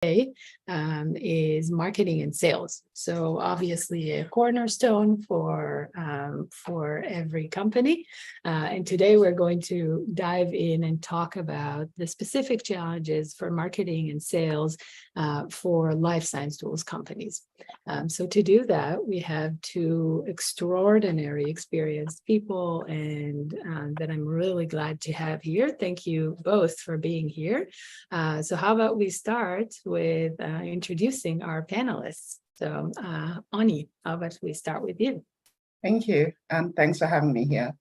is marketing and sales. So obviously a cornerstone for every company. And today we're going to dive in and talk about the specific challenges for marketing and sales for life science tools companies. So to do that, we have two extraordinary experienced people and that I'm really glad to have here. Thank you both for being here. So how about we start with introducing our panelists. So Ani, how about we start with you? Thank you, and thanks for having me here.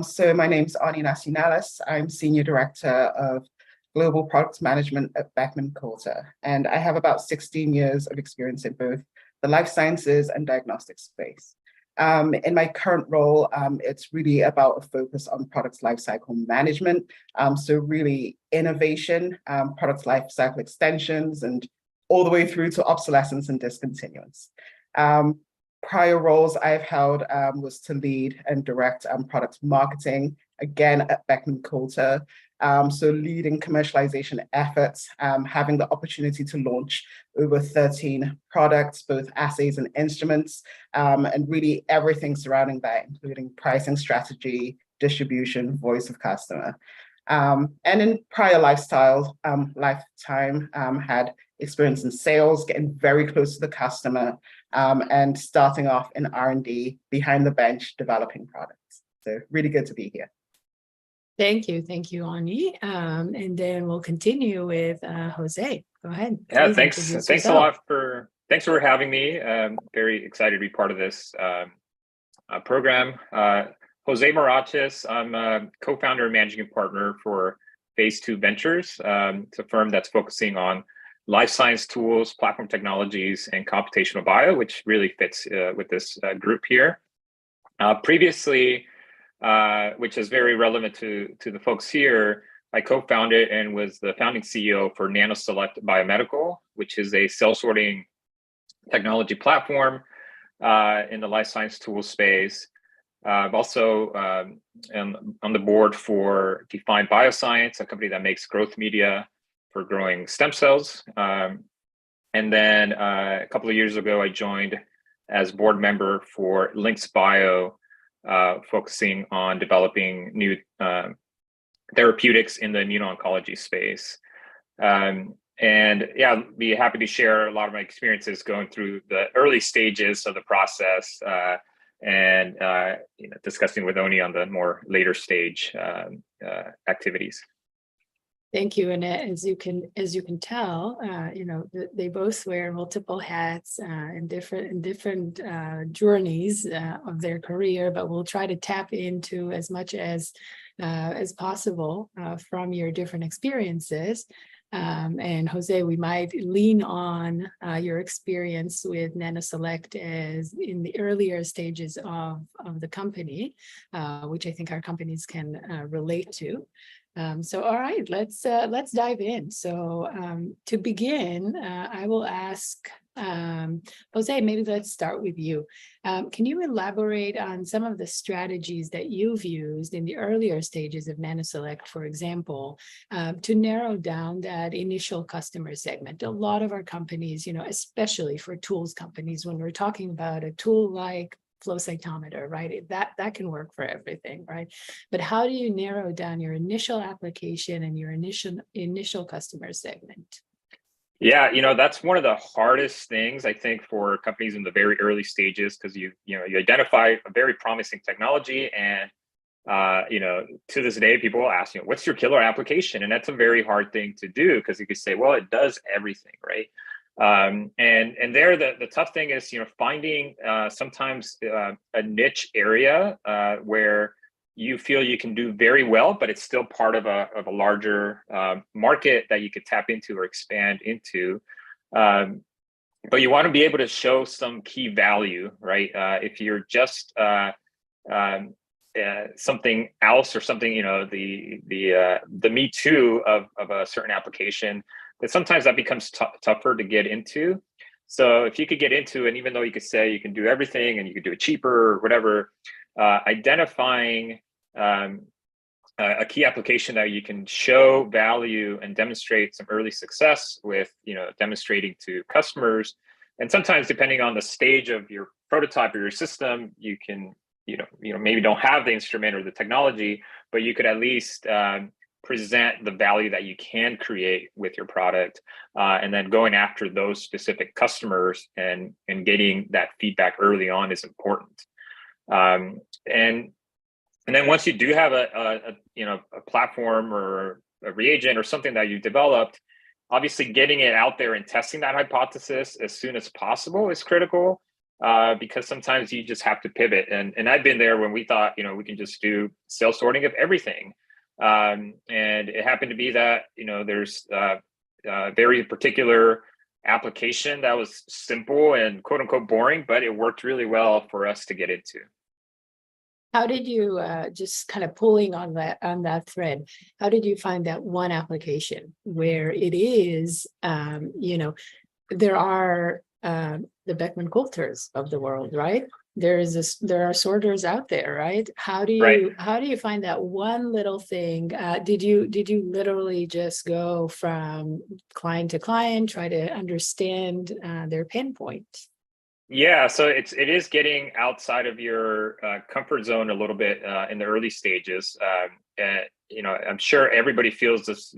So my name is Ani Nasinalis. I'm Senior Director of Global Product Management at Beckman Coulter, and I have about 16 years of experience in both the life sciences and diagnostics space. In my current role, it's really about a focus on product lifecycle management. So really innovation, product lifecycle extensions, and all the way through to obsolescence and discontinuance. Prior roles I've held was to lead and direct product marketing, again at Beckman Coulter. So leading commercialization efforts, having the opportunity to launch over 13 products, both assays and instruments, and really everything surrounding that, including pricing strategy, distribution, voice of customer. And in prior lifetime, had experience in sales, getting very close to the customer, and starting off in R&D, behind the bench, developing products. So really good to be here. Thank you, Ani. And then we'll continue with Jose. Go ahead. Yeah, thanks a lot for having me. Very excited to be part of this program. Jose Moraches, I'm a co-founder and managing partner for Phase 2 Ventures. It's a firm that's focusing on life science tools, platform technologies, and computational bio, which really fits with this group here. Previously, which is very relevant to the folks here, I co-founded and was the founding CEO for NanoSelect Biomedical, which is a cell sorting technology platform in the life science tool space. I've also am on the board for Defined Bioscience, a company that makes growth media for growing stem cells. And then a couple of years ago, I joined as board member for Lynx Bio, focusing on developing new therapeutics in the immuno-oncology space. And yeah, I'd be happy to share a lot of my experiences going through the early stages of the process and discussing with Oni on the more later stage activities. Thank you, and as you can tell, they both wear multiple hats in different journeys of their career. But we'll try to tap into as much as possible from your different experiences. And Jose, we might lean on your experience with NanoSelect as in the earlier stages of the company, which I think our companies can relate to. So, all right, let's dive in. So to begin, I will ask Jose, maybe let's start with you. Can you elaborate on some of the strategies that you've used in the earlier stages of NanoSelect, for example, to narrow down that initial customer segment? A lot of our companies, especially for tools companies, when we're talking about a tool like flow cytometer, right? That can work for everything, right? But how do you narrow down your initial application and your initial customer segment? Yeah, that's one of the hardest things I think for companies in the very early stages, because you identify a very promising technology, and to this day people will ask, what's your killer application? And that's a very hard thing to do, because you could say, well, it does everything, right? And there the tough thing is finding sometimes a niche area where you feel you can do very well, but it's still part of a larger market that you could tap into or expand into. But you want to be able to show some key value, right? If you're just something else or something, the me too of a certain application, that sometimes that becomes tougher to get into. So if you could get into, and even though you could say you can do everything and you could do it cheaper or whatever, identifying a key application that you can show value and demonstrate some early success with, demonstrating to customers. And sometimes, depending on the stage of your prototype or your system, you can, maybe don't have the instrument or the technology, but you could at least present the value that you can create with your product, and then going after those specific customers and getting that feedback early on is important. And then once you do have a platform or a reagent or something that you developed, obviously getting it out there and testing that hypothesis as soon as possible is critical, because sometimes you just have to pivot. And I've been there when we thought, we can just do cell sorting of everything. And it happened to be that, there's a very particular application that was simple and quote unquote boring, but it worked really well for us to get into. How did you, just kind of pulling on that thread, how did you find that one application where it is, there are the Beckman Coulters of the world, right? There are sorters out there, right? How do you find that one little thing? Did you literally just go from client to client, try to understand their pain point? Yeah, so it is getting outside of your comfort zone a little bit in the early stages. And, I'm sure everybody feels this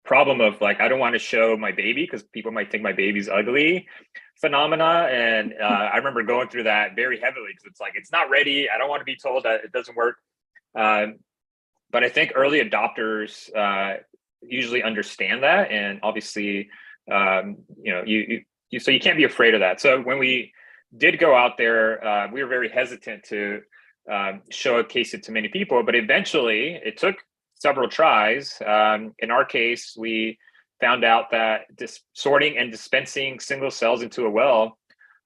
problem of like, I don't want to show my baby because people might think my baby's ugly phenomena. And I remember going through that very heavily because it's like, it's not ready. I don't want to be told that it doesn't work. But I think early adopters usually understand that. And obviously, so you can't be afraid of that. So when we did go out there, we were very hesitant to showcase it to many people, but eventually it took several tries. In our case, we found out that sorting and dispensing single cells into a well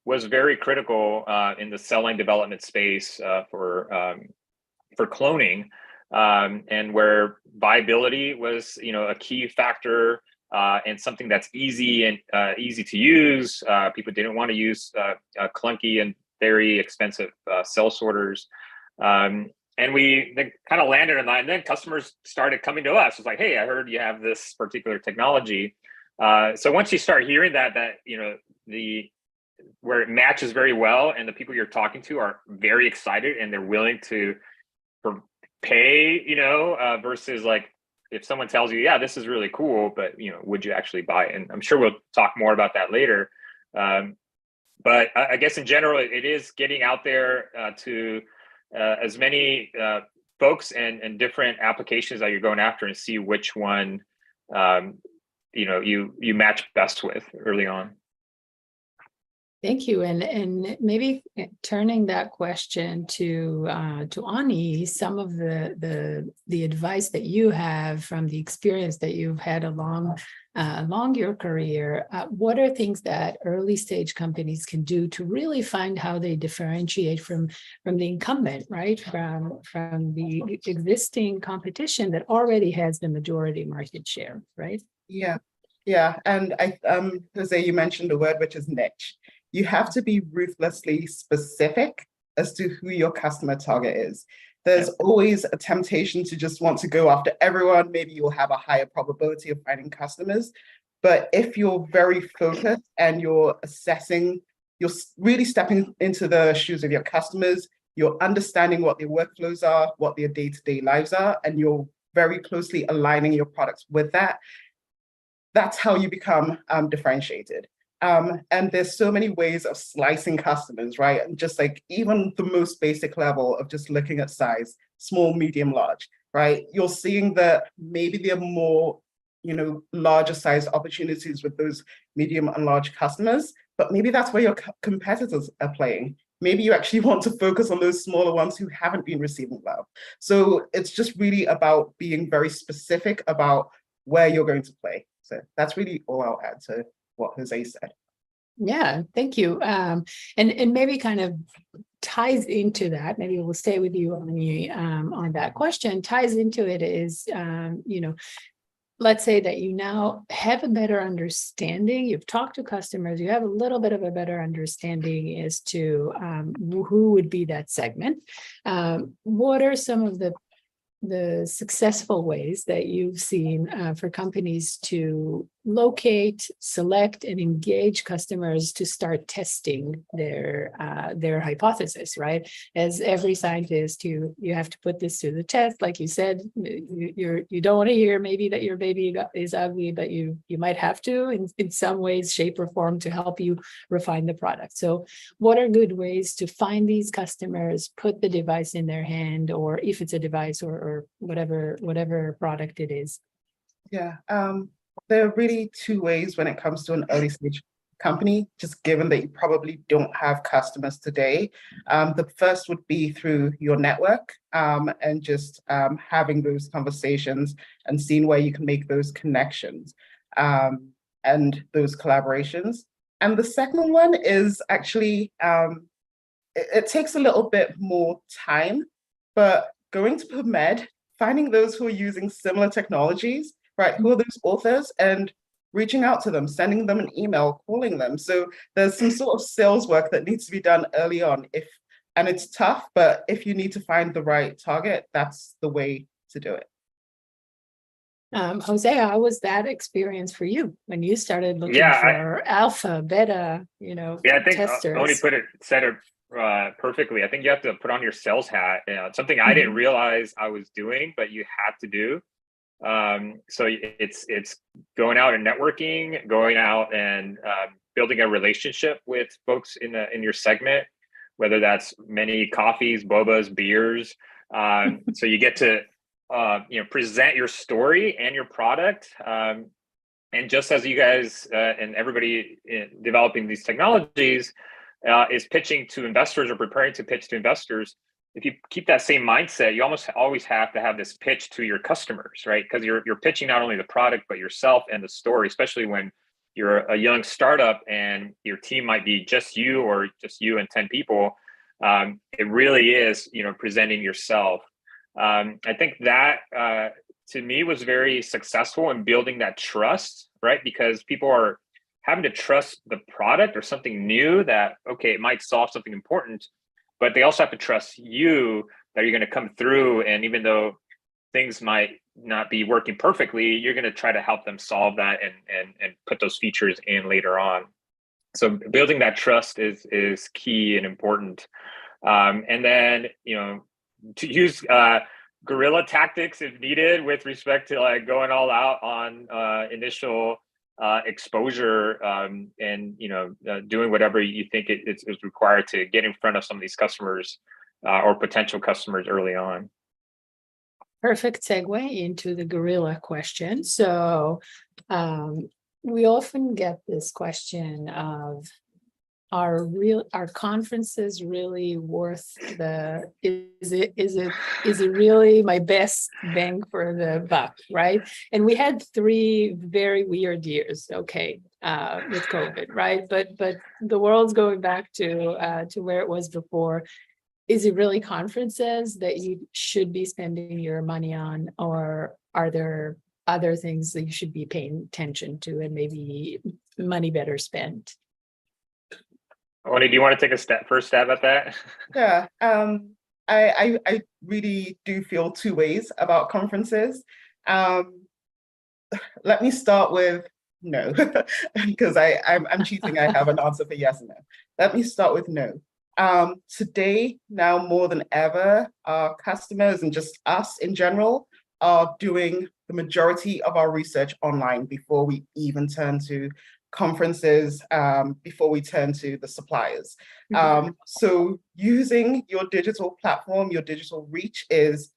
was very critical in the cell line development space for cloning, and where viability was, a key factor. And something that's easy and easy to use. People didn't want to use clunky and very expensive cell sorters. And we kind of landed on that. And then customers started coming to us. It's like, hey, I heard you have this particular technology. So once you start hearing that where it matches very well and the people you're talking to are very excited and they're willing to pay, versus like, if someone tells you, yeah, this is really cool, but would you actually buy it? And I'm sure we'll talk more about that later. But I guess in general, it is getting out there to as many folks and different applications that you're going after and see which one you match best with early on. Thank you. And maybe turning that question to Ani, some of the advice that you have from the experience that you've had along your career, what are things that early stage companies can do to really find how they differentiate from the incumbent, right? From the existing competition that already has the majority market share, right? Yeah. And Jose, you mentioned a word which is niche. You have to be ruthlessly specific as to who your customer target is. There's always a temptation to just want to go after everyone. Maybe you'll have a higher probability of finding customers. But if you're very focused and you're assessing, you're really stepping into the shoes of your customers, you're understanding what their workflows are, what their day-to-day lives are, and you're very closely aligning your products with that, that's how you become differentiated. And there's so many ways of slicing customers, right? And just like even the most basic level of just looking at size, small, medium, large, right? You're seeing that maybe there are more, larger size opportunities with those medium and large customers, but maybe that's where your competitors are playing. Maybe you actually want to focus on those smaller ones who haven't been receiving love. So it's just really about being very specific about where you're going to play. So that's really all I'll add to what Jose said. Yeah, thank you. And maybe kind of ties into that, maybe we'll stay with you on that question, ties into it is, let's say that you now have a better understanding, you've talked to customers, you have a little bit of a better understanding as to who would be that segment. What are some of the the successful ways that you've seen for companies to locate, select, and engage customers to start testing their hypothesis, right? As every scientist, you have to put this to the test. Like you said, you don't want to hear maybe that your baby is ugly, but you might have to in some ways, shape, or form to help you refine the product. So what are good ways to find these customers, put the device in their hand, or if it's a device or whatever product it is? Yeah, there are really two ways when it comes to an early stage company, just given that you probably don't have customers today. The first would be through your network and just having those conversations and seeing where you can make those connections and those collaborations. And the second one is actually, it takes a little bit more time, but going to PubMed, finding those who are using similar technologies, right? Who are those authors, and reaching out to them, sending them an email, calling them. So there's some sort of sales work that needs to be done early on. And it's tough, but if you need to find the right target, that's the way to do it. Jose, how was that experience for you when you started looking for alpha, beta, I think testers? Oni said it perfectly. I think you have to put on your sales hat. It's something I didn't realize I was doing, but you have to do. So it's going out and networking, going out and building a relationship with folks in your segment, whether that's many coffees, bobas, beers. So you get to present your story and your product. And just as you guys and everybody developing these technologies is pitching to investors or preparing to pitch to investors, if you keep that same mindset, you almost always have to have this pitch to your customers, right? Because you're pitching not only the product, but yourself and the story, especially when you're a young startup and your team might be just you or just you and 10 people. It really is, presenting yourself. I think that to me was very successful in building that trust, right? Because people are having to trust the product or something new that, okay, it might solve something important, but they also have to trust you that you're going to come through. And even though things might not be working perfectly, you're going to try to help them solve that and put those features in later on. So building that trust is key and important. And then, to use guerrilla tactics if needed with respect to like going all out on initial exposure and doing whatever you think is required to get in front of some of these customers or potential customers early on. Perfect segue into the guerrilla question. So we often get this question of, are conferences really worth is it really my best bang for the buck, right? And we had 3 very weird years, okay, with COVID, right? But the world's going back to where it was before. Is it really conferences that you should be spending your money on, or are there other things that you should be paying attention to and maybe money better spent? Oni, do you want to take a first stab at that? Yeah, I really do feel 2 ways about conferences. Let me start with no, because I'm cheating. I have an answer for yes and no. Let me start with no. Today, now more than ever, our customers and just us in general are doing the majority of our research online before we even turn to conferences, before we turn to the suppliers. So using your digital platform, your digital reach is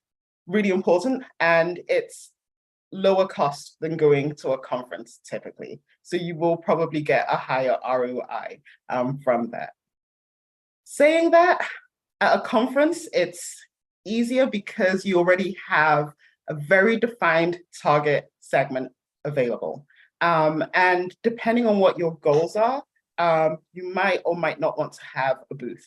really important, and it's lower cost than going to a conference typically. So you will probably get a higher ROI from that. Saying that, at a conference, it's easier because you already have a very defined target segment available. And depending on what your goals are, you might or might not want to have a booth.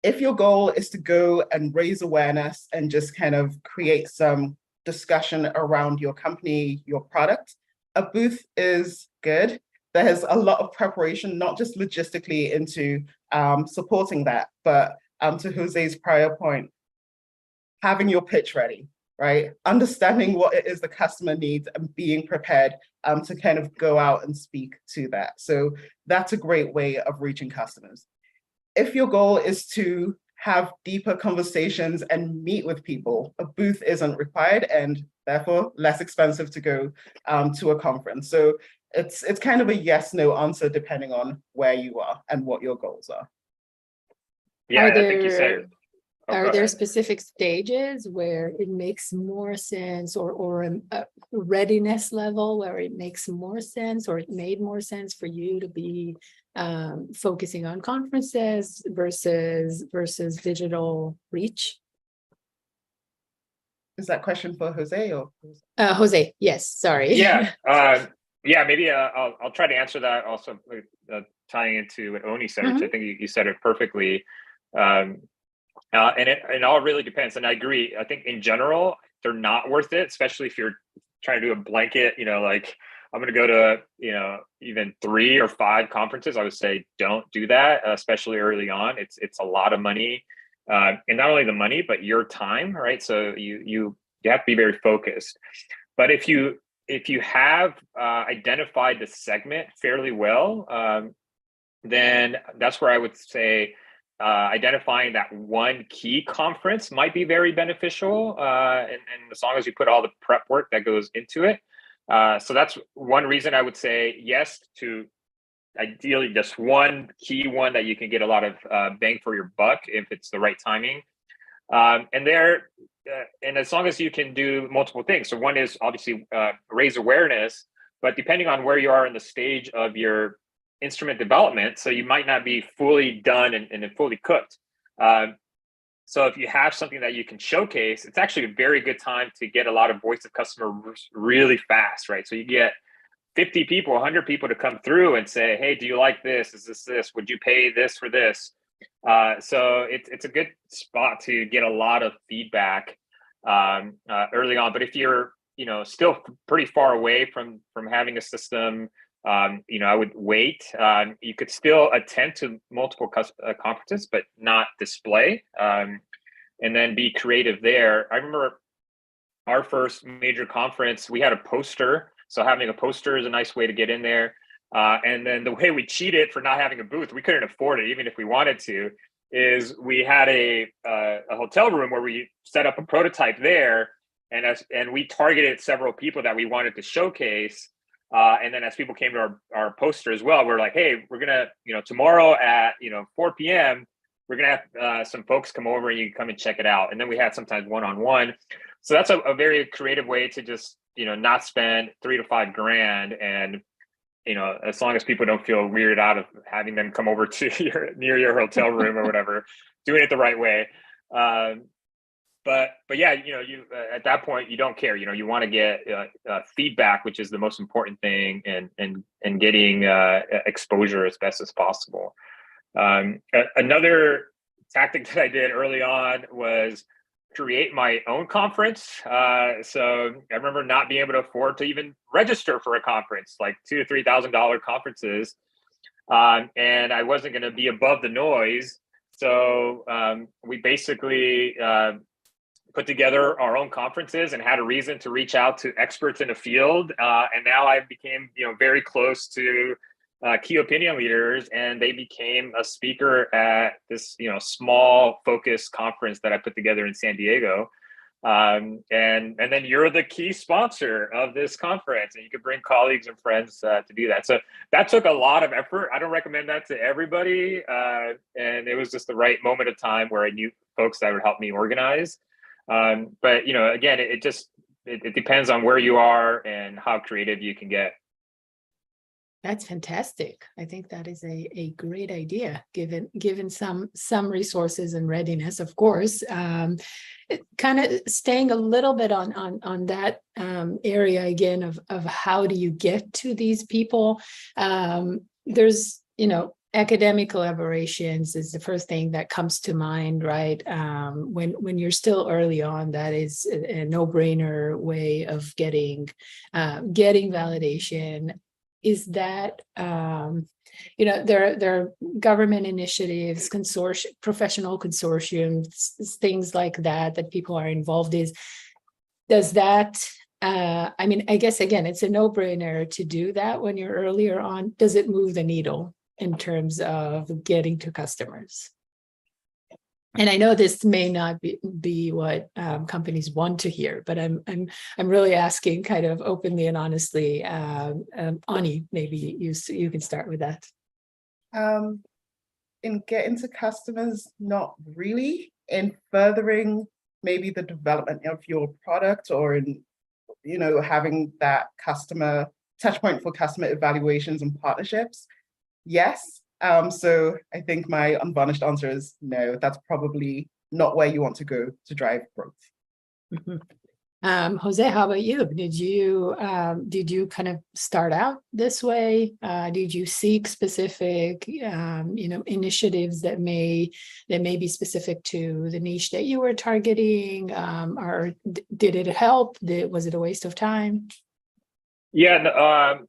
If your goal is to go and raise awareness and just kind of create some discussion around your company, your product, a booth is good. There's a lot of preparation, not just logistically into supporting that, but to Jose's prior point, having your pitch ready, right? Understanding what it is the customer needs and being prepared to kind of go out and speak to that. So that's a great way of reaching customers. If your goal is to have deeper conversations and meet with people, a booth isn't required and therefore less expensive to go to a conference. So it's kind of a yes/no answer depending on where you are and what your goals are. Yeah, I think you said. Are there specific stages where it makes more sense, or a readiness level where it makes more sense, or it made more sense for you to be focusing on conferences versus digital reach? Is that question for Jose or? Jose, yes, sorry. Yeah, yeah, maybe I'll try to answer that also, tying into what Oni said, which I think you said it perfectly. And it all really depends. And I agree. I think in general, they're not worth it, especially if you're trying to do a blanket, like I'm going to go to, even 3 or 5 conferences. I would say don't do that, especially early on. It's a lot of money, and not only the money, but your time, right? So you have to be very focused. But if you have identified the segment fairly well, then that's where I would say identifying that one key conference might be very beneficial, and as long as you put all the prep work that goes into it. So that's one reason I would say yes to ideally just one key one that you can get a lot of bang for your buck if it's the right timing. And as long as you can do multiple things. So one is obviously raise awareness, but depending on where you are in the stage of your instrument development, so you might not be fully done and fully cooked. So if you have something that you can showcase, it's actually a very good time to get a lot of voice of customer really fast, right? So you get 50 people, 100 people to come through and say, hey, do you like this? Is this? Would you pay this for this? So it's a good spot to get a lot of feedback early on. But if you're still pretty far away from having a system, I would wait. You could still attend to multiple conferences, but not display, and then be creative there. I remember our first major conference, we had a poster. So having a poster is a nice way to get in there. And then the way we cheated for not having a booth, we couldn't afford it, even if we wanted to, is we had a hotel room where we set up a prototype there, and we targeted several people that we wanted to showcase. And then as people came to our poster as well, we're like, hey, we're gonna, tomorrow at 4 p.m. we're gonna have some folks come over and you can come and check it out. And then we had sometimes one-on-one. So that's a very creative way to just not spend $3 to $5 grand, and as long as people don't feel weirded out of having them come over to near your hotel room or whatever, doing it the right way. But yeah, you at that point you don't care. You want to get feedback, which is the most important thing, and getting exposure as best as possible. Another tactic that I did early on was create my own conference. So I remember not being able to afford to even register for a conference, like $2,000 to $3,000 conferences, and I wasn't going to be above the noise. So we basically put together our own conferences and had a reason to reach out to experts in the field. And now I became, very close to key opinion leaders, and they became a speaker at this, small focused conference that I put together in San Diego. And then you're the key sponsor of this conference, and you could bring colleagues and friends to do that. So that took a lot of effort. I don't recommend that to everybody. And it was just the right moment of time where I knew folks that would help me organize. But again, it depends on where you are and how creative you can get. That's fantastic. I think that is a great idea, given some resources and readiness, of course. Kind of staying a little bit on that area again of how do you get to these people. There's academic collaborations is the first thing that comes to mind, right? When you're still early on, that is a no-brainer way of getting validation. Is that there are government initiatives, professional consortiums, things like that people are involved in. Does that, I mean, I guess again, it's a no-brainer to do that when you're earlier on. Does it move the needle in terms of getting to customers? And I know this may not be what companies want to hear, but I'm really asking kind of openly and honestly. Ani, maybe you can start with that. In getting to customers, not really. In furthering maybe the development of your product, or in having that customer touch point for customer evaluations and partnerships, yes. So I think my unvarnished answer is no, that's probably not where you want to go to drive growth. Mm-hmm. Jose, how about you? Did you kind of start out this way? Did you seek specific initiatives that may be specific to the niche that you were targeting? Or did it help? Was it a waste of time? Yeah,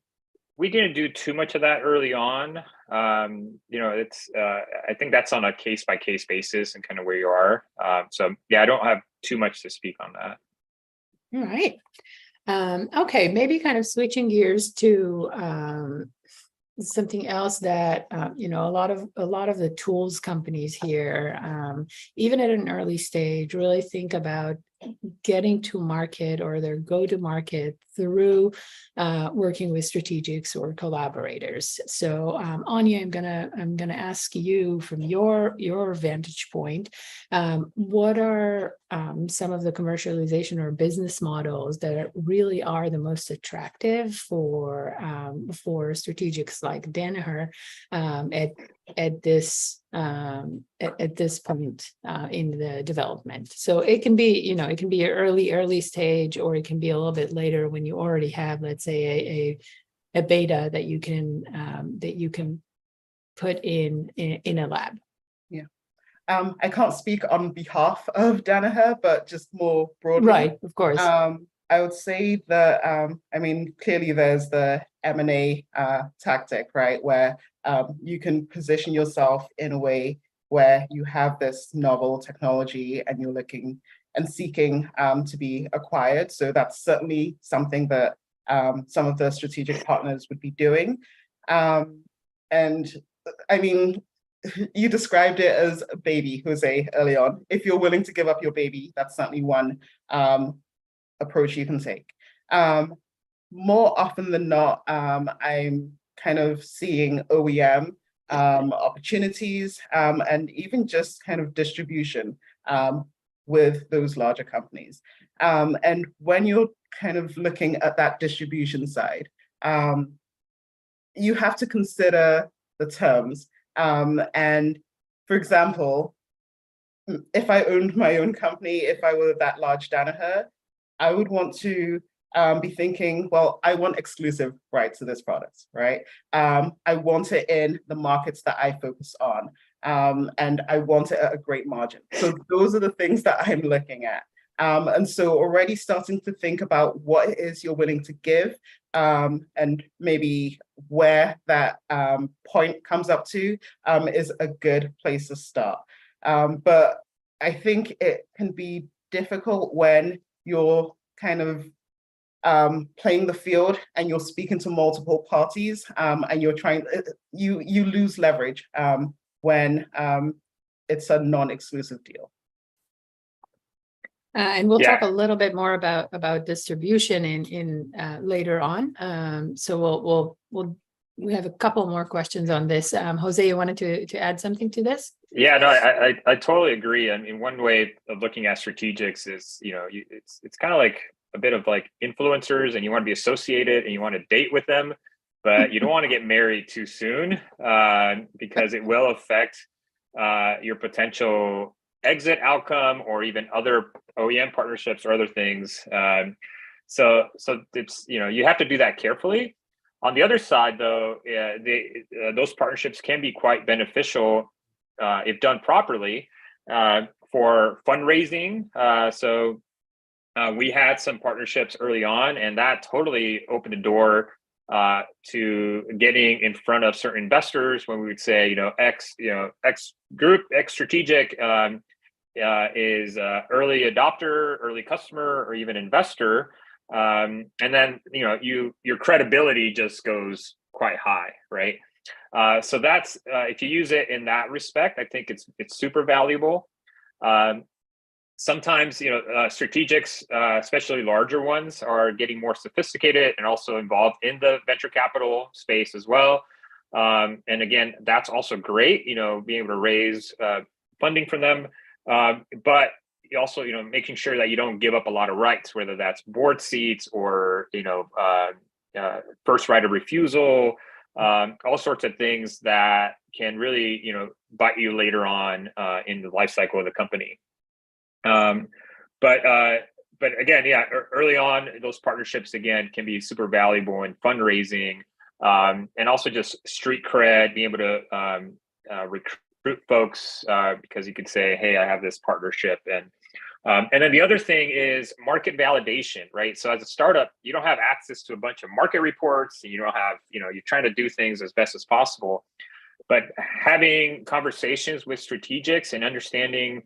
we didn't do too much of that early on. It's I think that's on a case by case basis and kind of where you are. So yeah, I don't have too much to speak on that. All right. Okay, maybe kind of switching gears to something else that a lot of the tools companies here, even at an early stage, really think about getting to market or their go-to-market through working with strategics or collaborators. So Anya, I'm gonna ask you from your vantage point, what are some of the commercialization or business models that really are the most attractive for strategics like Danaher at this point in the development. So it can be, it can be an early stage, or it can be a little bit later when you already have, let's say, a beta that you can put in a lab. Yeah. I can't speak on behalf of Danaher, but just more broadly. Right, of course. I would say that, clearly there's the M&A tactic, right? Where you can position yourself in a way where you have this novel technology and you're looking and seeking to be acquired. So that's certainly something that some of the strategic partners would be doing. And I mean, you described it as a baby, Jose, early on. If you're willing to give up your baby, that's certainly one approach you can take. More often than not, I'm kind of seeing OEM opportunities and even just kind of distribution with those larger companies. And when you're kind of looking at that distribution side, you have to consider the terms. And for example, if I owned my own company, if I were that large Danaher, I would want to be thinking, well, I want exclusive rights to this product, right? I want it in the markets that I focus on, and I want it at a great margin. So those are the things that I'm looking at. And so already starting to think about what it is you're willing to give, and maybe where that point comes up to is a good place to start. But I think it can be difficult when you're kind of playing the field and you're speaking to multiple parties, and you're trying, you lose leverage when it's a non-exclusive deal. And we'll talk a little bit more about distribution in later on. So we have a couple more questions on this. Jose, you wanted to add something to this? Yeah, no, I totally agree. I mean, one way of looking at strategics is, it's kind of like a bit of like influencers, and you want to be associated and you want to date with them, but you don't want to get married too soon because it will affect your potential exit outcome or even other OEM partnerships or other things. So it's, you have to do that carefully. On the other side, though, those partnerships can be quite beneficial if done properly for fundraising. So we had some partnerships early on, and that totally opened the door to getting in front of certain investors when we would say, X group, X strategic is early adopter, early customer, or even investor, and then your credibility just goes quite high, right? So that's if you use it in that respect, I think it's super valuable. Sometimes strategics, especially larger ones, are getting more sophisticated and also involved in the venture capital space as well. And again, that's also great, being able to raise funding from them. But also, making sure that you don't give up a lot of rights, whether that's board seats or, first right of refusal, all sorts of things that can really, bite you later on in the life cycle of the company. But again, yeah, early on, those partnerships again can be super valuable in fundraising, and also just street cred, being able to recruit folks because you could say, "Hey, I have this partnership," and then the other thing is market validation, right? So as a startup, you don't have access to a bunch of market reports. You don't have, you're trying to do things as best as possible, but having conversations with strategics and understanding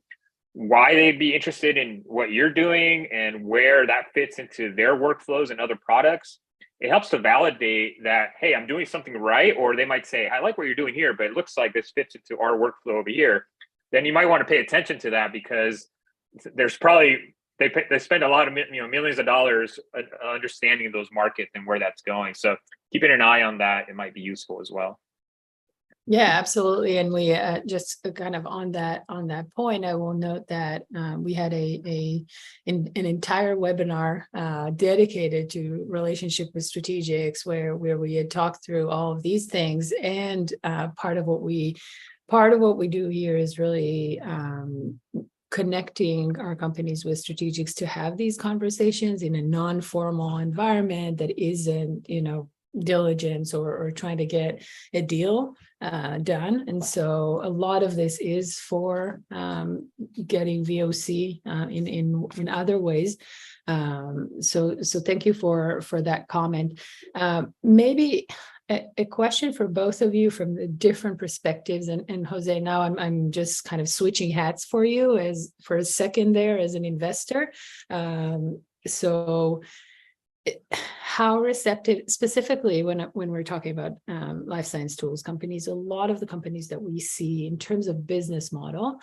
why they'd be interested in what you're doing and where that fits into their workflows and other products, it helps to validate that, hey, I'm doing something right. Or they might say, I like what you're doing here, but it looks like this fits into our workflow over here. Then you might want to pay attention to that, because there's probably, they spend a lot of, millions of dollars understanding those markets and where that's going. So keeping an eye on that, it might be useful as well. Yeah, absolutely. And we just kind of on that point, I will note that we had an entire webinar dedicated to relationship with strategics, where we had talked through all of these things. And part of what we do here is really connecting our companies with strategics to have these conversations in a non-formal environment that isn't, diligence or trying to get a deal done. And so a lot of this is for getting VOC in other ways. So thank you for that comment. Maybe a question for both of you from the different perspectives, and Jose, now I'm just kind of switching hats for you as for a second there as an investor. So how receptive, specifically when we're talking about life science tools companies, a lot of the companies that we see in terms of business model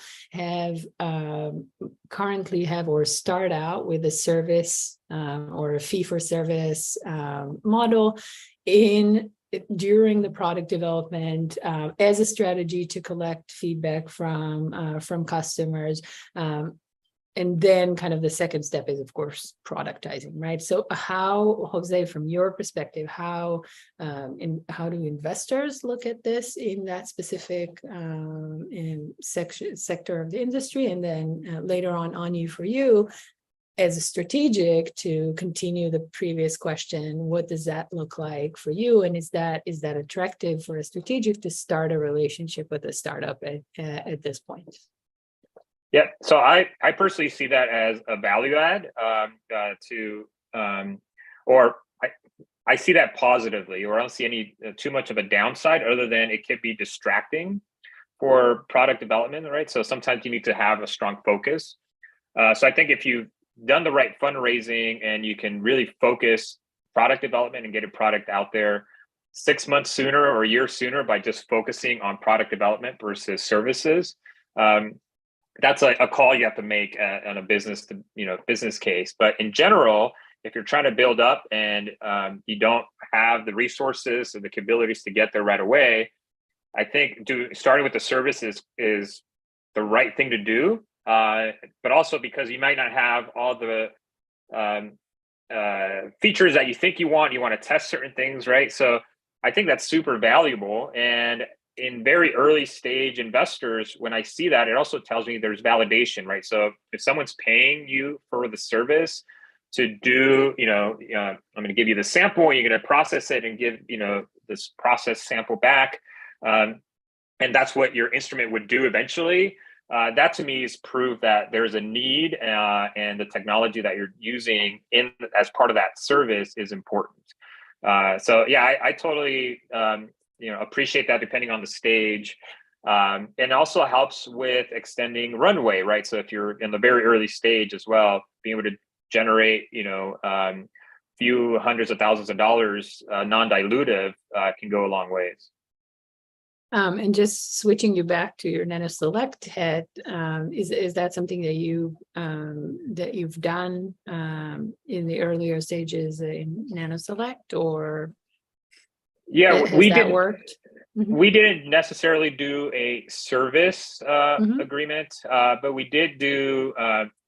currently have or start out with a service or a fee for service model during the product development as a strategy to collect feedback from customers. And then kind of the second step is, of course, productizing, right? So how, Jose, from your perspective, how do investors look at this in that specific sector of the industry? And then later on for you, as a strategic, to continue the previous question, what does that look like for you? And is that attractive for a strategic to start a relationship with a startup at this point? Yeah, so I personally see that as a value add or I see that positively, or I don't see any too much of a downside, other than it could be distracting for product development, right? So sometimes you need to have a strong focus. So I think if you've done the right fundraising and you can really focus product development and get a product out there 6 months sooner or a year sooner by just focusing on product development versus services, that's a call you have to make on a business case. But in general, if you're trying to build up and you don't have the resources or the capabilities to get there right away, I think starting with the service is the right thing to do. But also because you might not have all the features that you think you want to test certain things, right? So I think that's super valuable. And in very early stage investors, when I see that, it also tells me there's validation, right? So if someone's paying you for the service to do, I'm going to give you the sample, you're going to process it and give, this process sample back. And that's what your instrument would do eventually. That to me is proof that there's a need and the technology that you're using as part of that service is important. So yeah, I totally, appreciate that depending on the stage. And also helps with extending runway, right? So if you're in the very early stage as well, being able to generate, few hundreds of thousands of dollars non-dilutive can go a long ways. And just switching you back to your NanoSelect head, is that something that you've done in the earlier stages in NanoSelect, or Yeah, has that worked? We didn't necessarily do a service agreement, but we did do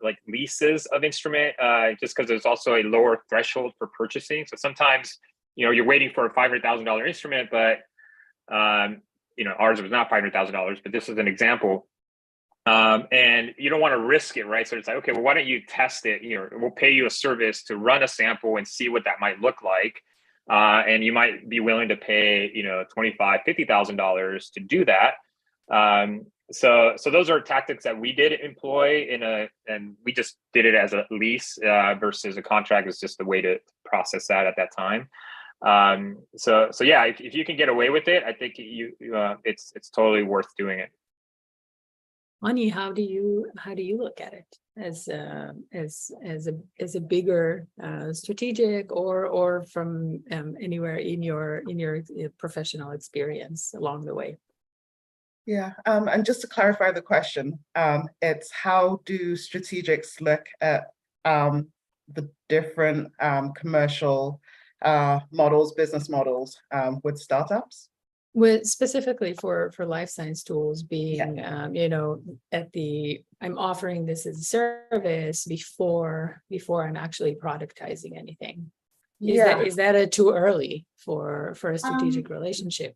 like leases of instrument, just because there's also a lower threshold for purchasing. So sometimes, you're waiting for a $500,000 instrument, but ours was not $500,000, but this is an example. And you don't want to risk it, right? So it's like, okay, well, why don't you test it? We'll pay you a service to run a sample and see what that might look like. And you might be willing to pay, $25,000, $50,000 to do that. So those are tactics that we did employ and we just did it as a lease versus a contract is just the way to process that at that time. So yeah, if you can get away with it, I think it's totally worth doing it. Ani, how do you look at it as a bigger strategic or from anywhere in your professional experience along the way? Yeah, and just to clarify the question, it's how do strategics look at the different commercial models, business models with startups? With specifically for life science tools being, I'm offering this as a service before I'm actually productizing anything. Is that a too early for a strategic relationship?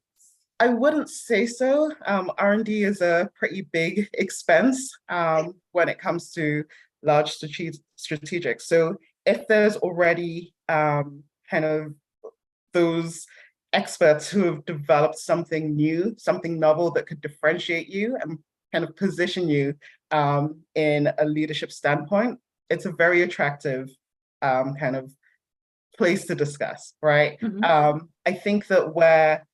I wouldn't say so. R&D is a pretty big expense when it comes to large strategic. So if there's already kind of those experts who have developed something new, something novel that could differentiate you and kind of position you in a leadership standpoint, it's a very attractive kind of place to discuss, right? I think that where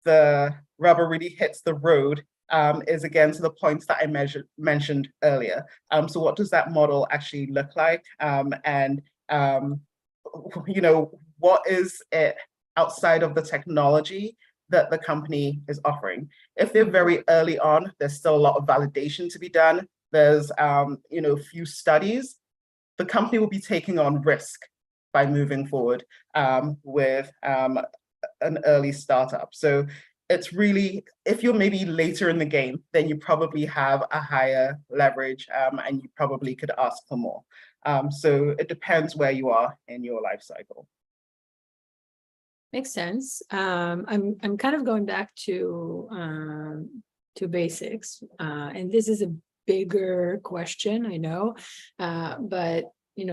the rubber really hits the road is again to the points that I mentioned earlier. So what does that model actually look like? And what is it outside of the technology that the company is offering? If they're very early on, there's still a lot of validation to be done. There's few studies. The company will be taking on risk by moving forward with an early startup. So it's really, if you're maybe later in the game, then you probably have a higher leverage and you probably could ask for more. So it depends where you are in your life cycle. Makes sense. I'm kind of going back to basics, and this is a bigger question, I know, but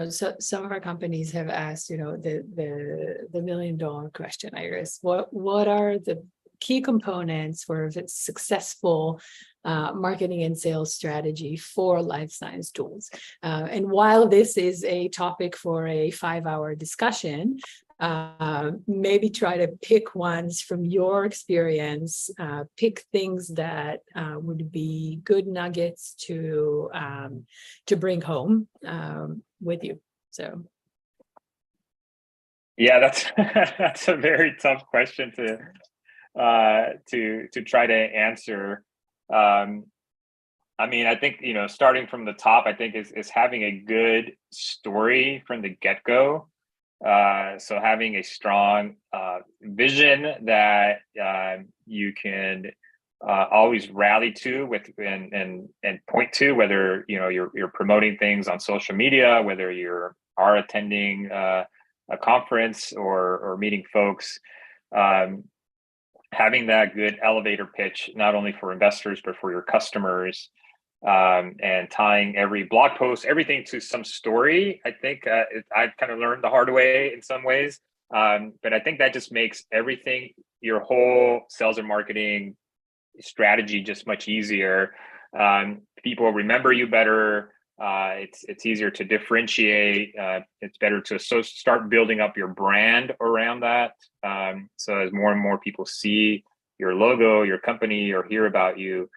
so some of our companies have asked, the $1 million question, Iris. What are the key components for a successful marketing and sales strategy for life science tools? And while this is a topic for a 5-hour discussion, maybe try to pick ones from your experience, pick things that would be good nuggets to bring home with you. So yeah, that's a very tough question to try to answer. I mean, I think starting from the top, I think is having a good story from the get-go. So having a strong vision that you can always rally to and point to, whether you're promoting things on social media, whether you are attending a conference or meeting folks. Having that good elevator pitch, not only for investors but for your customers. And tying every blog post, everything to some story. I think I've kind of learned the hard way in some ways, but I think that just makes everything, your whole sales and marketing strategy, just much easier. People remember you better. It's easier to differentiate. It's better to start building up your brand around that. So as more and more people see your logo, your company, or hear about you,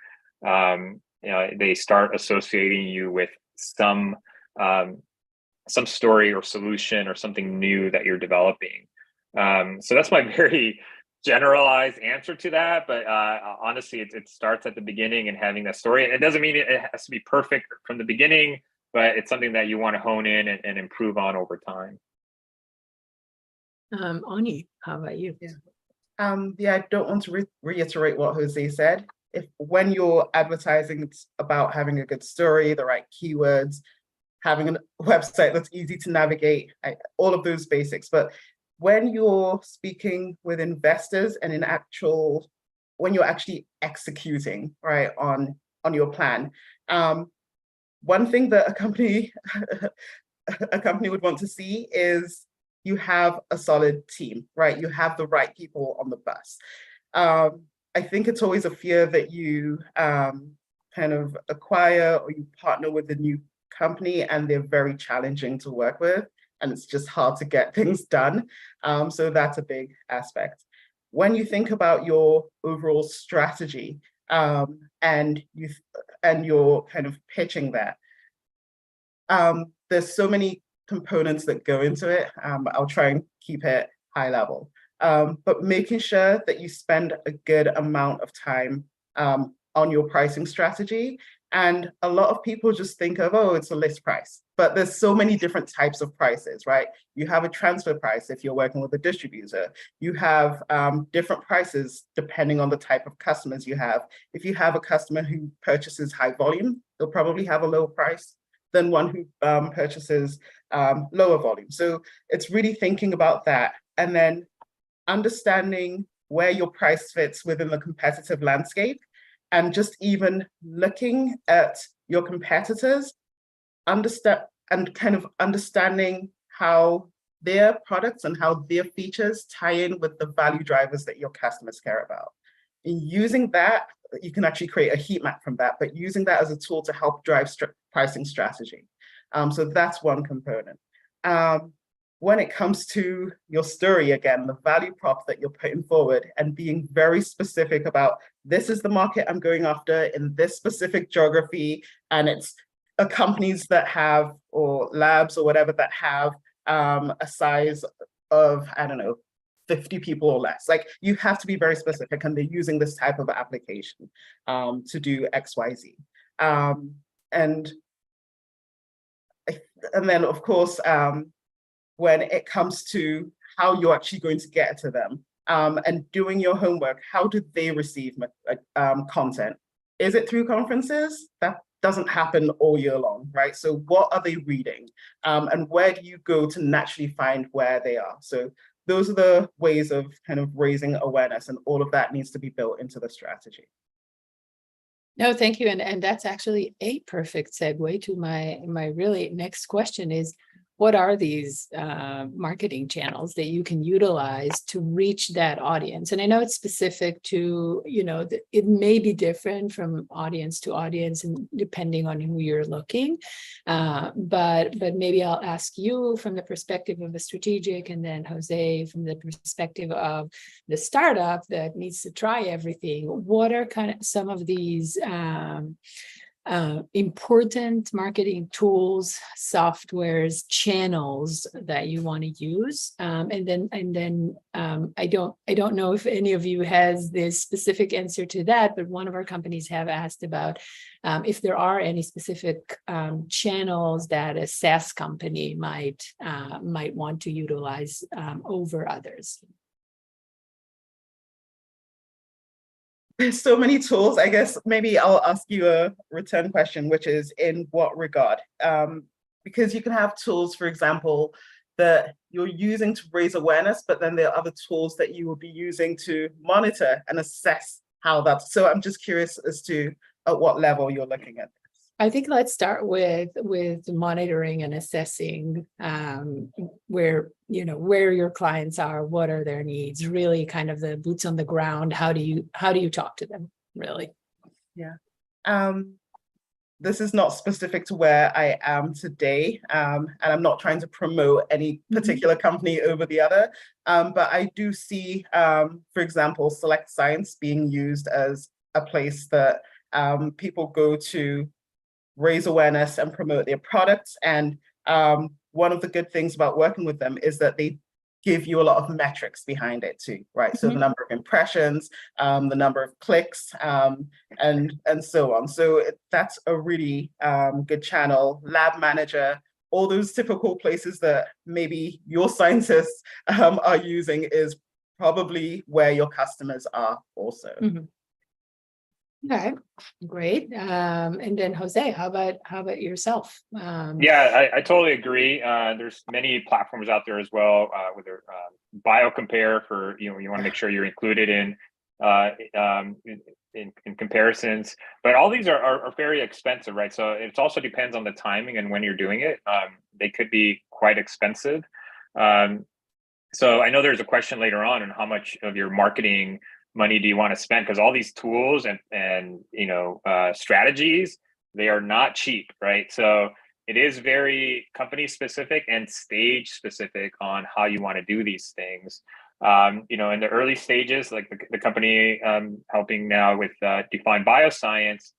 they start associating you with some story or solution or something new that you're developing. So that's my very generalized answer to that. But honestly, it starts at the beginning and having that story. And it doesn't mean it has to be perfect from the beginning, but it's something that you want to hone in and improve on over time. Ani, how about you? I don't want to reiterate what Jose said. When you're advertising, it's about having a good story, the right keywords, having a website that's easy to navigate, all of those basics. But when you're speaking with investors and when you're actually executing right on your plan, one thing that a company would want to see is you have a solid team, right? You have the right people on the bus. I think it's always a fear that you kind of acquire or you partner with a new company and they're very challenging to work with, and it's just hard to get things done. So that's a big aspect. When you think about your overall strategy and you're kind of pitching that, there's so many components that go into it. I'll try and keep it high level, but making sure that you spend a good amount of time on your pricing strategy. And a lot of people just think of, oh, it's a list price, but there's so many different types of prices, right? You have a transfer price if you're working with a distributor. You have different prices depending on the type of customers you have. If you have a customer who purchases high volume, they'll probably have a lower price than one who purchases lower volume. So it's really thinking about that and then understanding where your price fits within the competitive landscape, and just even looking at your competitors, understanding how their products and how their features tie in with the value drivers that your customers care about. And using that, you can actually create a heat map from that, but using that as a tool to help drive pricing strategy. So that's one component. When it comes to your story, again, the value prop that you're putting forward and being very specific about, this is the market I'm going after in this specific geography, and it's companies that have, or labs or whatever, that have a size of, I don't know, 50 people or less. Like, you have to be very specific, and they're using this type of application to do X, Y, Z. And then, of course, when it comes to how you're actually going to get to them and doing your homework, how do they receive content? Is it through conferences? That doesn't happen all year long, right? So what are they reading? And where do you go to naturally find where they are? So those are the ways of kind of raising awareness, and all of that needs to be built into the strategy. No, thank you. And that's actually a perfect segue to my really next question is, what are these marketing channels that you can utilize to reach that audience? And I know it's specific to, it may be different from audience to audience and depending on who you're looking. But maybe I'll ask you from the perspective of a strategic, and then Jose from the perspective of the startup that needs to try everything. What are kind of some of these important marketing tools, softwares, channels that you want to use, and then I don't know if any of you has this specific answer to that, but one of our companies have asked about if there are any specific channels that a SaaS company might want to utilize over others. There's so many tools. I guess maybe I'll ask you a return question, which is, in what regard? Because you can have tools, for example, that you're using to raise awareness, but then there are other tools that you will be using to monitor and assess how that's. So I'm just curious as to at what level you're looking at this. I think let's start with monitoring and assessing where your clients are, what are their needs, really kind of the boots on the ground. How do you talk to them, really? Yeah. this is not specific to where I am today, and I'm not trying to promote any particular company over the other, but I do see, for example, Select Science being used as a place that people go to raise awareness and promote their products. And one of the good things about working with them is that they give you a lot of metrics behind it too, right? So the number of impressions, the number of clicks, and so on. So that's a really good channel. Lab Manager, all those typical places that maybe your scientists are using is probably where your customers are also. Okay, great. And then Jose, how about yourself? Yeah, I totally agree. There's many platforms out there as well, whether BioCompare for, you want to make sure you're included in comparisons, but all these are very expensive, right? So it also depends on the timing and when you're doing it. They could be quite expensive. So I know there's a question later on how much of your marketing money do you want to spend, because all these tools and strategies, they are not cheap, right? So it is very company specific and stage specific on how you want to do these things. In the early stages, like the company helping now with Define Bioscience,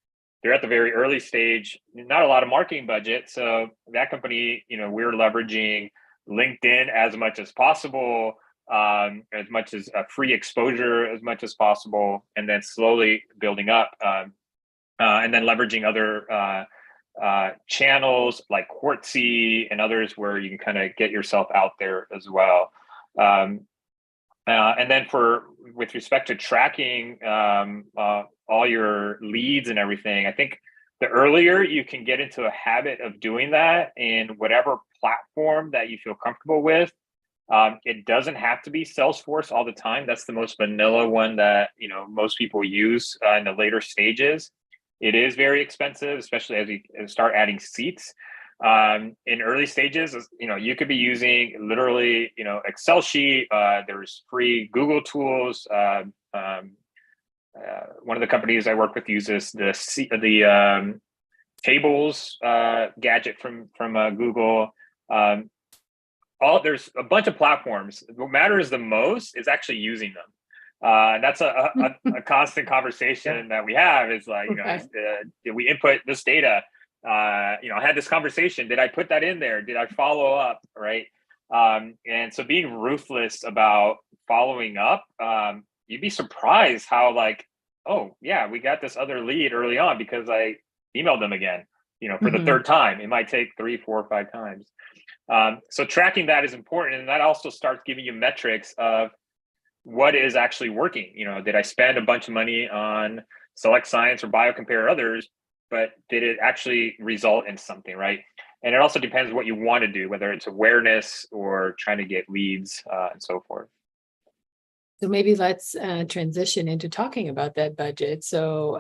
they're at the very early stage, not a lot of marketing budget. So that company, we're leveraging LinkedIn as much as possible, as much as free exposure as much as possible, and then slowly building up, and then leveraging other channels like Quartzy and others where you can kind of get yourself out there as well. And then with respect to tracking all your leads and everything, I think the earlier you can get into a habit of doing that in whatever platform that you feel comfortable with. It doesn't have to be Salesforce all the time. That's the most vanilla one that most people use in the later stages. It is very expensive, especially as you start adding seats. In early stages, you could be using literally Excel sheet. There's free Google tools. One of the companies I work with uses the tables gadget from Google. There's a bunch of platforms. What matters the most is actually using them. And that's a constant conversation that we have is like, did we input this data? I had this conversation. Did I put that in there? Did I follow up? Right. And so being ruthless about following up, you'd be surprised how oh yeah, we got this other lead early on because I emailed them again, for the third time. It might take 3, 4, 5 times. So tracking that is important, and that also starts giving you metrics of what is actually working. Did I spend a bunch of money on Select Science or BioCompare or others, but did it actually result in something, right? And it also depends what you want to do, whether it's awareness or trying to get leads and so forth. So maybe let's transition into talking about that budget. So,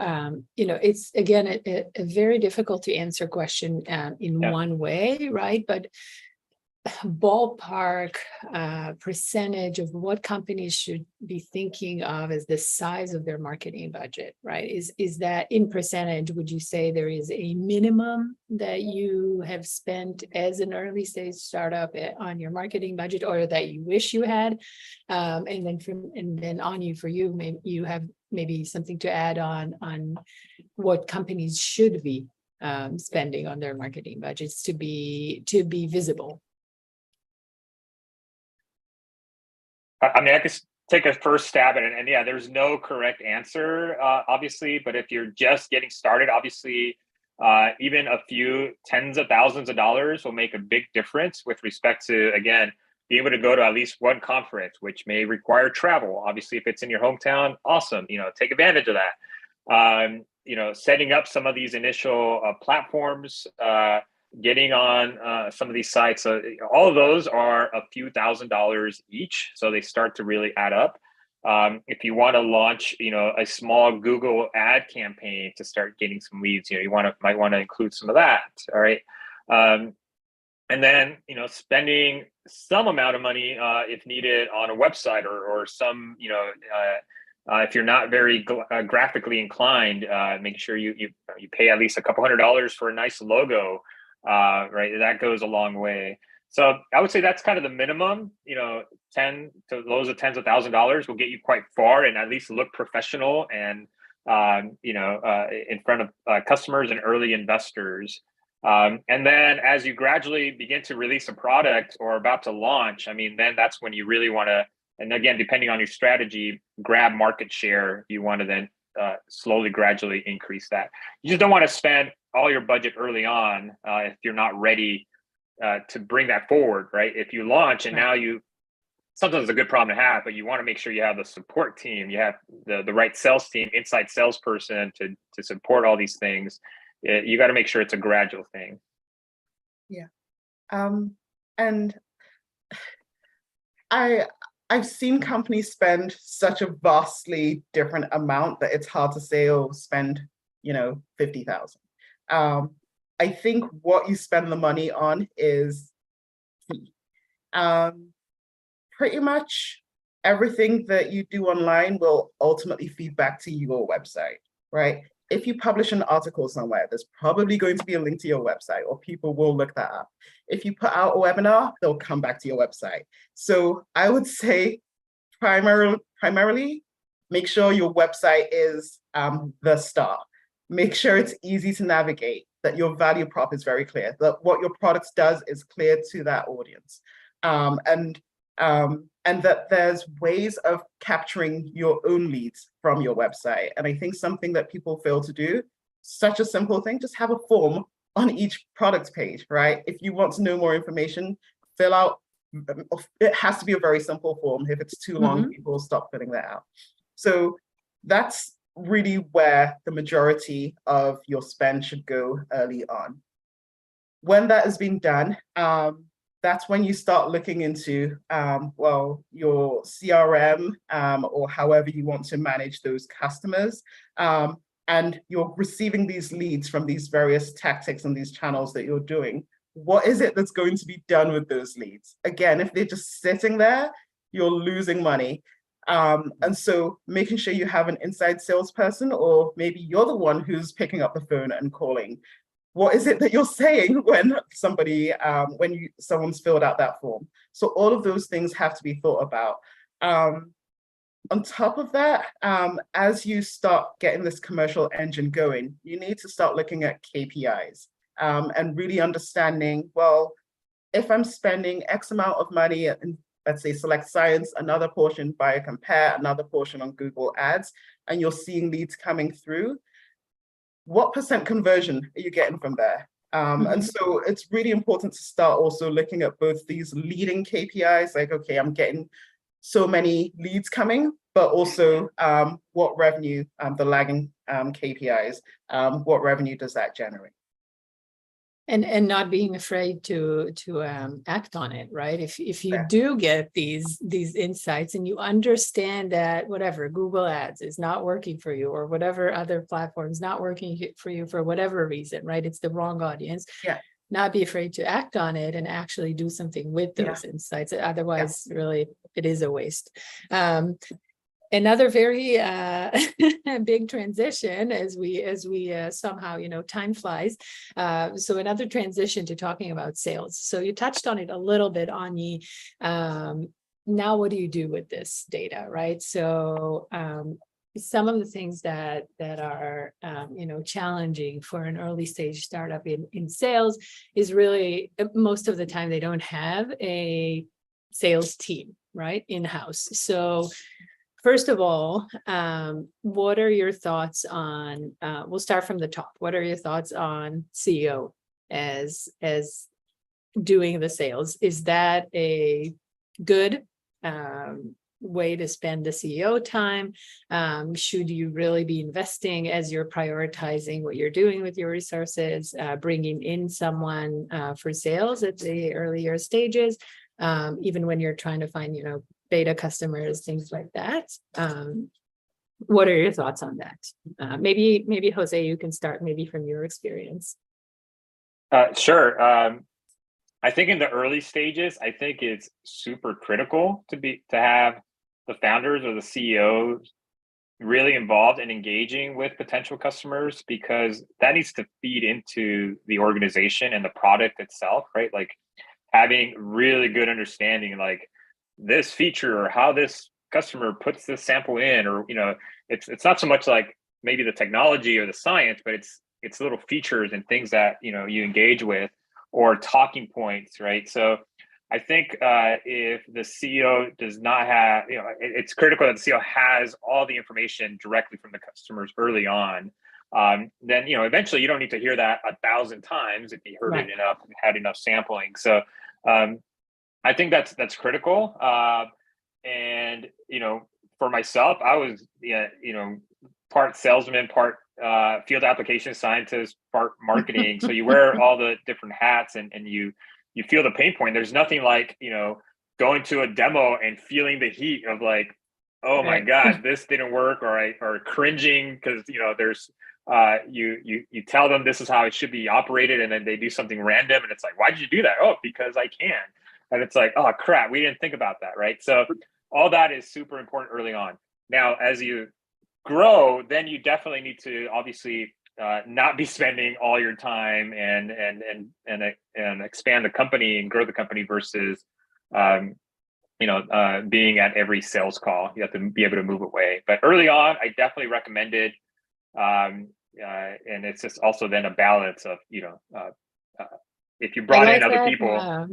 it's again a very difficult to answer question in one way, right? But ballpark percentage of what companies should be thinking of as the size of their marketing budget, right? Is that in percentage? Would you say there is a minimum that you have spent as an early stage startup on your marketing budget, or that you wish you had? And then for you, maybe you have maybe something to add on what companies should be spending on their marketing budgets to be visible. I mean, I could take a first stab at it, and yeah, there's no correct answer, obviously. But if you're just getting started, obviously, even a few tens of thousands of dollars will make a big difference with respect to, again, being able to go to at least one conference, which may require travel. Obviously, if it's in your hometown, awesome. Take advantage of that. Setting up some of these initial platforms. Getting on some of these sites, all of those are a few $1,000s each, so they start to really add up. If you want to launch, a small Google ad campaign to start getting some leads, you might want to include some of that. All right, and then spending some amount of money if needed on a website or some If you're not very graphically inclined, make sure you pay at least a couple $100s for a nice logo, right? That goes a long way. So I would say that's kind of the minimum. 10 to lows of tens of $1,000s will get you quite far and at least look professional and in front of customers and early investors. And then as you gradually begin to release a product or about to launch, I mean, then that's when you really want to, and again, depending on your strategy, grab market share. You want to then slowly, gradually increase that. You just don't want to spend all your budget early on if you're not ready to bring that forward, right? If you launch and now sometimes it's a good problem to have, but you want to make sure you have the support team, you have the right sales team, inside salesperson to support all these things. You got to make sure it's a gradual thing. Yeah. And I've seen companies spend such a vastly different amount that it's hard to say, oh, spend, 50,000. I think what you spend the money on is key. Pretty much everything that you do online will ultimately feed back to your website, right? If you publish an article somewhere, there's probably going to be a link to your website, or people will look that up. If you put out a webinar, they'll come back to your website. So I would say primarily, make sure your website is the star. Make sure it's easy to navigate, that your value prop is very clear, that what your product does is clear to that audience. And that there's ways of capturing your own leads from your website. And I think something that people fail to do, such a simple thing, just have a form on each product page, right? If you want to know more information, fill out, it has to be a very simple form. If it's too long, people will stop filling that out. So that's really where the majority of your spend should go early on. When that has been done, that's when you start looking into, your CRM or however you want to manage those customers. And you're receiving these leads from these various tactics and these channels that you're doing. What is it that's going to be done with those leads? Again, if they're just sitting there, you're losing money. And so making sure you have an inside salesperson, or maybe you're the one who's picking up the phone and calling. What is it that you're saying when someone's filled out that form? So all of those things have to be thought about. On top of that, as you start getting this commercial engine going, you need to start looking at KPIs and really understanding, well, if I'm spending X amount of money in, let's say, Select Science, another portion BioCompare, another portion on Google Ads, and you're seeing leads coming through, what % conversion are you getting from there? And so it's really important to start also looking at both these leading KPIs, like, okay, I'm getting so many leads coming, but also what revenue, the lagging KPIs, what revenue does that generate? And not being afraid to act on it, right? If you do get these insights and you understand that whatever Google Ads is not working for you, or whatever other platforms not working for you for whatever reason, right? It's the wrong audience. Yeah. Not be afraid to act on it and actually do something with those insights. Otherwise, really, it is a waste. Another very big transition as we somehow, time flies. So another transition to talking about sales. So you touched on it a little bit, Ani. Now, what do you do with this data, right? So some of the things that are challenging for an early stage startup in sales is really most of the time they don't have a sales team, right, in-house. So first of all, what are your thoughts on, we'll start from the top. What are your thoughts on CEO as doing the sales? Is that a good way to spend the CEO time? Should you really be investing as you're prioritizing what you're doing with your resources, bringing in someone for sales at the earlier stages, even when you're trying to find, beta customers, things like that? What are your thoughts on that? Maybe Jose, you can start maybe from your experience. Sure. I think in the early stages, I think it's super critical to have the founders or the CEOs really involved and engaging with potential customers, because that needs to feed into the organization and the product itself, right? Like having really good understanding, like this feature or how this customer puts this sample in, or it's not so much like maybe the technology or the science, but it's little features and things that you engage with, or talking points, right? So I think if the CEO does not have, it's critical that the CEO has all the information directly from the customers early on. Then eventually you don't need to hear that 1,000 times if you heard it enough and had enough sampling. So I think that's critical. And for myself, I was part salesman, part field application scientist, part marketing. So you wear all the different hats, and you feel the pain point. There's nothing like, going to a demo and feeling the heat of like, oh my God, this didn't work, or cringing because, there's, you tell them this is how it should be operated, and then they do something random, and it's like, why did you do that? Oh, because I can. And it's like, oh crap, we didn't think about that, right? So all that is super important early on. Now, as you grow, then you definitely need to obviously not be spending all your time and expand the company and grow the company versus being at every sales call. You have to be able to move away. But early on, I definitely recommend it. And it's just also then a balance of if you brought in other people.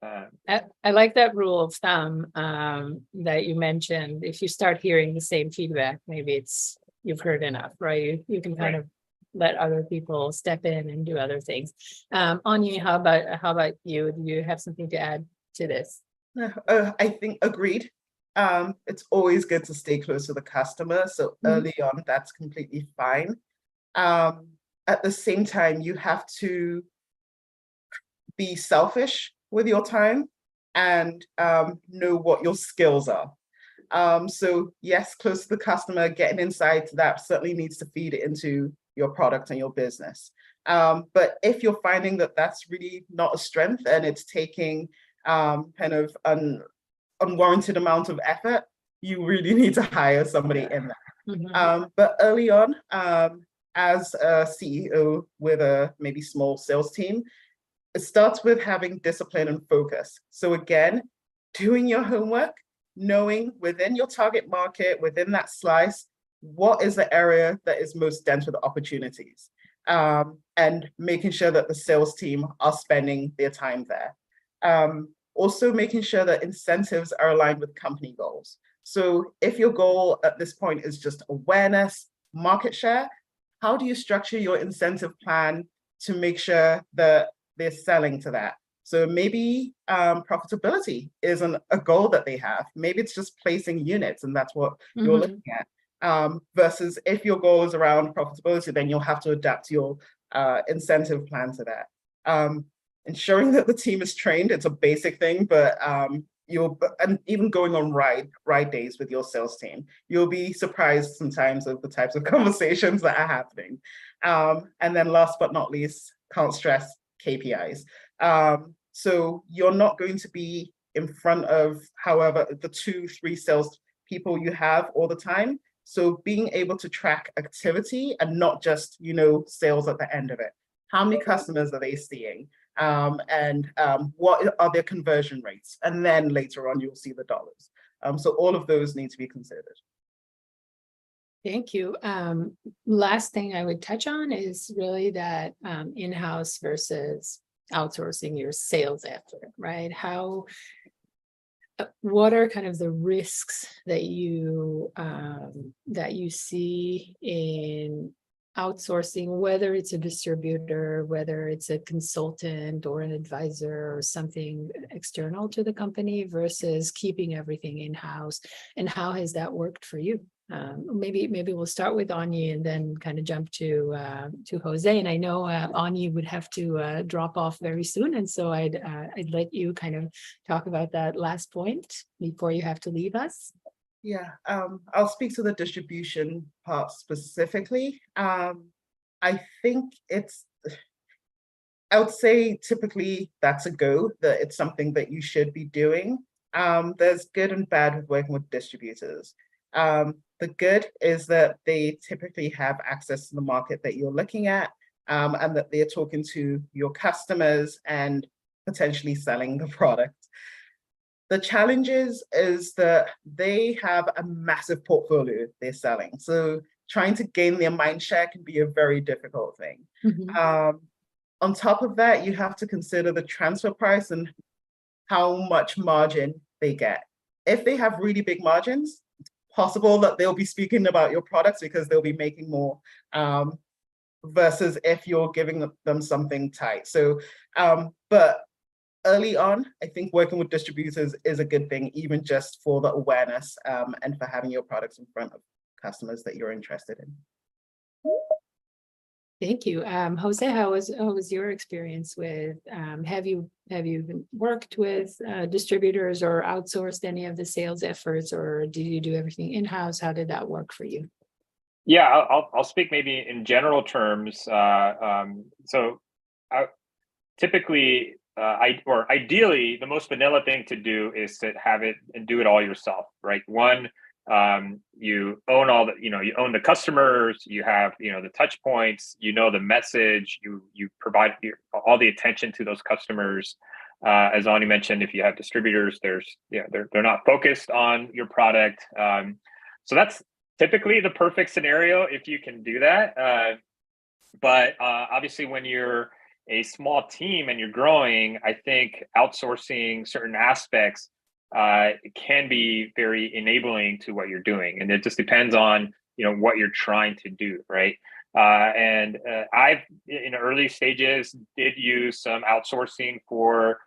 I like that rule of thumb that you mentioned. If you start hearing the same feedback, maybe it's you've heard enough, right? You can kind of let other people step in and do other things. Anya, how about you? Do you have something to add to this? I think agreed. It's always good to stay close to the customer. So early on, that's completely fine. At the same time, you have to be selfish with your time and know what your skills are. So yes, close to the customer, getting insights, that certainly needs to feed into your product and your business. But if you're finding that that's really not a strength and it's taking kind of an unwarranted amount of effort, you really need to hire somebody in there. But early on, as a CEO with a maybe small sales team, it starts with having discipline and focus. So again, doing your homework, knowing within your target market, within that slice, what is the area that is most dense with opportunities, and making sure that the sales team are spending their time there. Also making sure that incentives are aligned with company goals. So if your goal at this point is just awareness, market share, how do you structure your incentive plan to make sure that they're selling to that? So maybe profitability isn't a goal that they have. Maybe it's just placing units, and that's what you're looking at. Versus if your goal is around profitability, then you'll have to adapt your incentive plan to that. Ensuring that the team is trained, it's a basic thing, but and even going on ride days with your sales team, you'll be surprised sometimes of the types of conversations that are happening. And then last but not least, can't stress KPIs. So you're not going to be in front of, however, the 2-3 sales people you have all the time. So being able to track activity and not just, sales at the end of it. How many customers are they seeing? And what are their conversion rates? And then later on, you'll see the dollars. So all of those need to be considered. Thank you. Last thing I would touch on is really that in-house versus outsourcing your sales effort, right? What are kind of the risks that you see in outsourcing, whether it's a distributor, whether it's a consultant or an advisor or something external to the company versus keeping everything in-house, and how has that worked for you? Maybe we'll start with Anya and then kind of jump to Jose. And I know Anya would have to drop off very soon, and so I'd let you kind of talk about that last point before you have to leave us. Yeah, I'll speak to the distribution part specifically. I think I would say typically that's a go, that it's something that you should be doing. There's good and bad with working with distributors. The good is that they typically have access to the market that you're looking at, and that they're talking to your customers and potentially selling the product. The challenges is that they have a massive portfolio they're selling. So trying to gain their mind share can be a very difficult thing. On top of that, you have to consider the transfer price and how much margin they get. If they have really big margins, it's possible that they'll be speaking about your products because they'll be making more, versus if you're giving them something tight. So, but early on, I think working with distributors is a good thing, even just for the awareness, and for having your products in front of customers that you're interested in. Thank you. Jose, how was your experience with, have you worked with distributors or outsourced any of the sales efforts, or did you do everything in-house? How did that work for you? Yeah, I'll speak maybe in general terms. Typically, ideally, the most vanilla thing to do is to have it and do it all yourself, right? One, you own all the, you own the customers, you have, the touch points, the message, you provide all the attention to those customers. As Ani mentioned, if you have distributors, they're not focused on your product. So that's typically the perfect scenario if you can do that. But obviously when you're a small team and you're growing, I think outsourcing certain aspects can be very enabling to what you're doing. And it just depends on, what you're trying to do, right? And I've, in early stages, did use some outsourcing for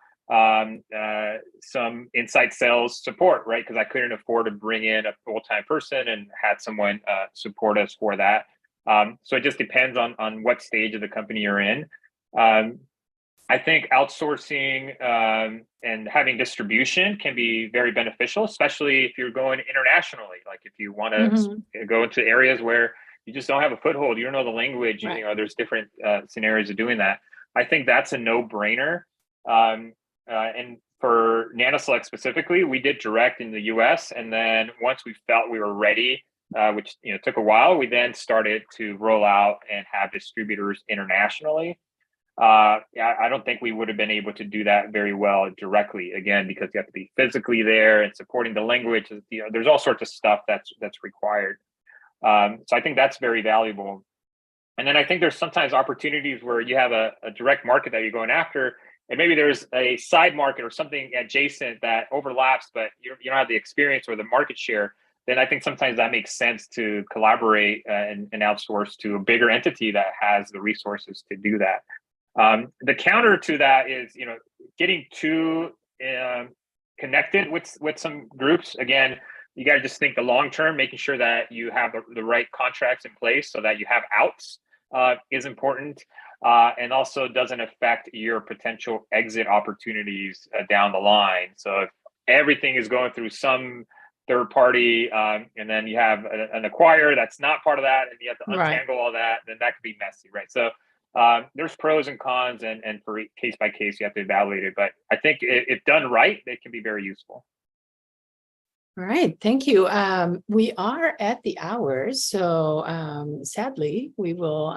some inside sales support, right? Because I couldn't afford to bring in a full-time person and had someone support us for that. So it just depends on what stage of the company you're in. I think outsourcing and having distribution can be very beneficial, especially if you're going internationally. Like if you want to go into areas where you just don't have a foothold, you don't know the language, right. There's different scenarios of doing that. I think that's a no-brainer. And for NanoSelect specifically, we did direct in the US. And then once we felt we were ready, which took a while, we then started to roll out and have distributors internationally. I don't think we would have been able to do that very well directly, again, because you have to be physically there and supporting the language. There's all sorts of stuff that's required. So I think that's very valuable. And then I think there's sometimes opportunities where you have a direct market that you're going after, and maybe there's a side market or something adjacent that overlaps, but you don't have the experience or the market share. Then I think sometimes that makes sense to collaborate and outsource to a bigger entity that has the resources to do that. The counter to that is, getting too connected with some groups. Again, you got to just think the long term, making sure that you have the right contracts in place so that you have outs is important, and also doesn't affect your potential exit opportunities down the line. So if everything is going through some third party, and then you have an acquirer that's not part of that, and you have to untangle all that, then that could be messy, right? So there's pros and cons, and for case by case, you have to evaluate it. But I think if done right, it can be very useful. All right, thank you. We are at the hour, so sadly, we will,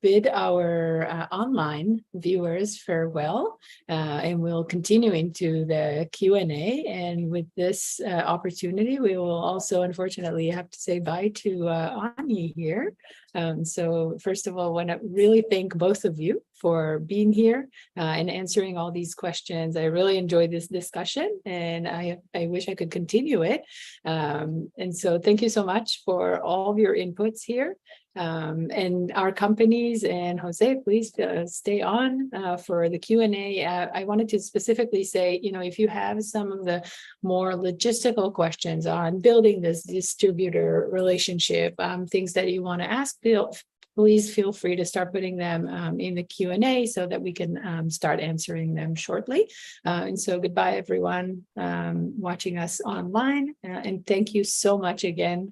bid our online viewers farewell, and we'll continue into the Q&A. And with this opportunity, we will also, unfortunately, have to say bye to Ani here. So first of all, I want to really thank both of you for being here and answering all these questions. I really enjoyed this discussion, and I wish I could continue it. And so thank you so much for all of your inputs here. And our companies, and Jose, please stay on for the Q&A. I wanted to specifically say, if you have some of the more logistical questions on building this distributor relationship, things that you want to ask, please feel free to start putting them in the Q&A so that we can start answering them shortly. And so goodbye, everyone watching us online. And thank you so much again.